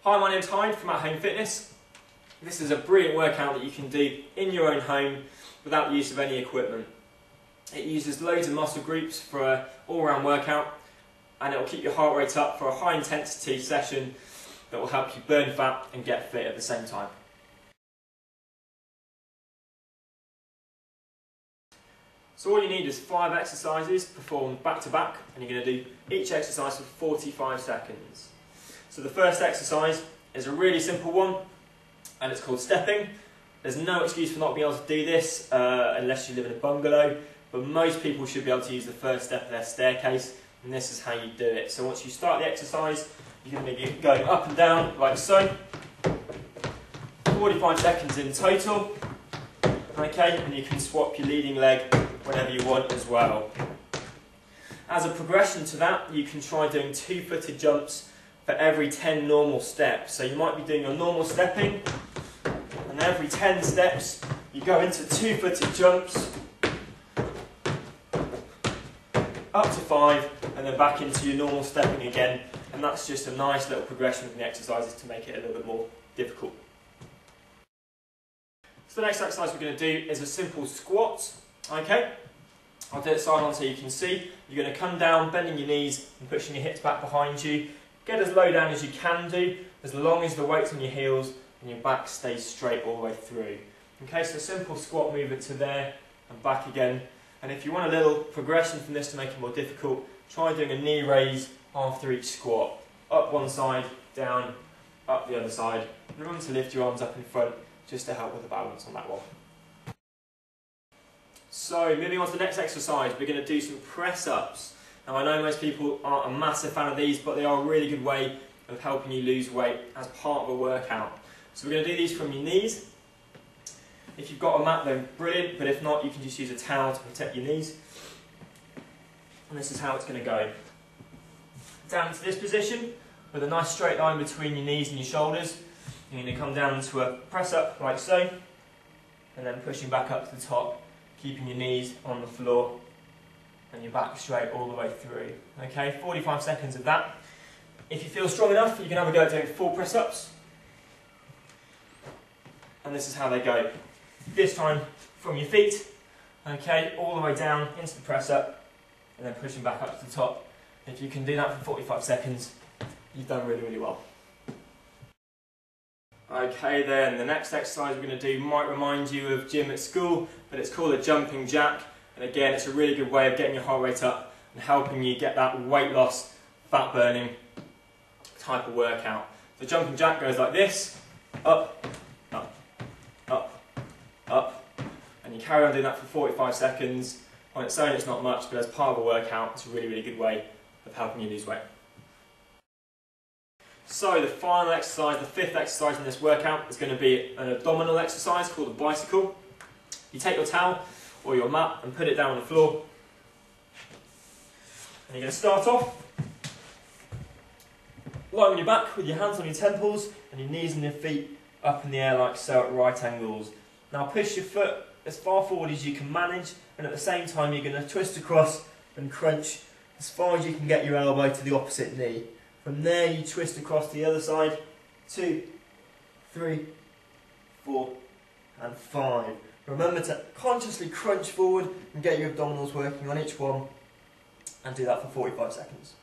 Hi, my name's Hyde from Hyde Fitness. This is a brilliant workout that you can do in your own home without the use of any equipment. It uses loads of muscle groups for an all-round workout, and it will keep your heart rate up for a high intensity session that will help you burn fat and get fit at the same time. So all you need is 5 exercises performed back to back, and you're going to do each exercise for 45 seconds. So the first exercise is a really simple one, and it's called stepping. There's no excuse for not being able to do this unless you live in a bungalow, but most people should be able to use the first step of their staircase, and this is how you do it. So once you start the exercise, you're going to be going up and down like so. 45 seconds in total. Okay, and you can swap your leading leg whenever you want as well. As a progression to that, you can try doing 2-footed jumps for every 10 normal steps. So you might be doing your normal stepping, and every 10 steps you go into 2-footed jumps, up to 5, and then back into your normal stepping again, and that's just a nice little progression from the exercises to make it a little bit more difficult. So the next exercise we're going to do is a simple squat. Okay, I'll do it side on so you can see. You're going to come down, bending your knees and pushing your hips back behind you. Get as low down as you can do, as long as the weight's on your heels and your back stays straight all the way through. Okay, so simple squat movement to there and back again. And if you want a little progression from this to make it more difficult, try doing a knee raise after each squat. Up one side, down, up the other side. Remember to lift your arms up in front just to help with the balance on that one. So moving on to the next exercise, we're going to do some press-ups. Now I know most people aren't a massive fan of these, but they are a really good way of helping you lose weight as part of a workout. So we're going to do these from your knees. If you've got a mat then brilliant, but if not you can just use a towel to protect your knees. And this is how it's going to go. Down into this position with a nice straight line between your knees and your shoulders. You're going to come down to a press-up like so, and then pushing back up to the top, keeping your knees on the floor and your back straight all the way through. Okay, 45 seconds of that. If you feel strong enough, you can have a go at doing 4 press-ups. And this is how they go. This time from your feet, okay, all the way down into the press-up, and then pushing back up to the top. If you can do that for 45 seconds, you've done really, really well. Okay then, the next exercise we're going to do might remind you of gym at school, but it's called a jumping jack. And again, it's a really good way of getting your heart rate up and helping you get that weight loss, fat burning type of workout. The jumping jack goes like this, up, up, up, up, and you carry on doing that for 45 seconds. On its own it's not much, but as part of a workout it's a really, really good way of helping you lose weight. So the final exercise, the 5th exercise in this workout, is going to be an abdominal exercise called a bicycle. You take your towel or your mat and put it down on the floor. And you're going to start off lying on your back with your hands on your temples and your knees and your feet up in the air like so at right angles. Now push your foot as far forward as you can manage, and at the same time you're going to twist across and crunch as far as you can get your elbow to the opposite knee. From there you twist across the other side, 2, 3, 4 and 5. Remember to consciously crunch forward and get your abdominals working on each one, and do that for 45 seconds.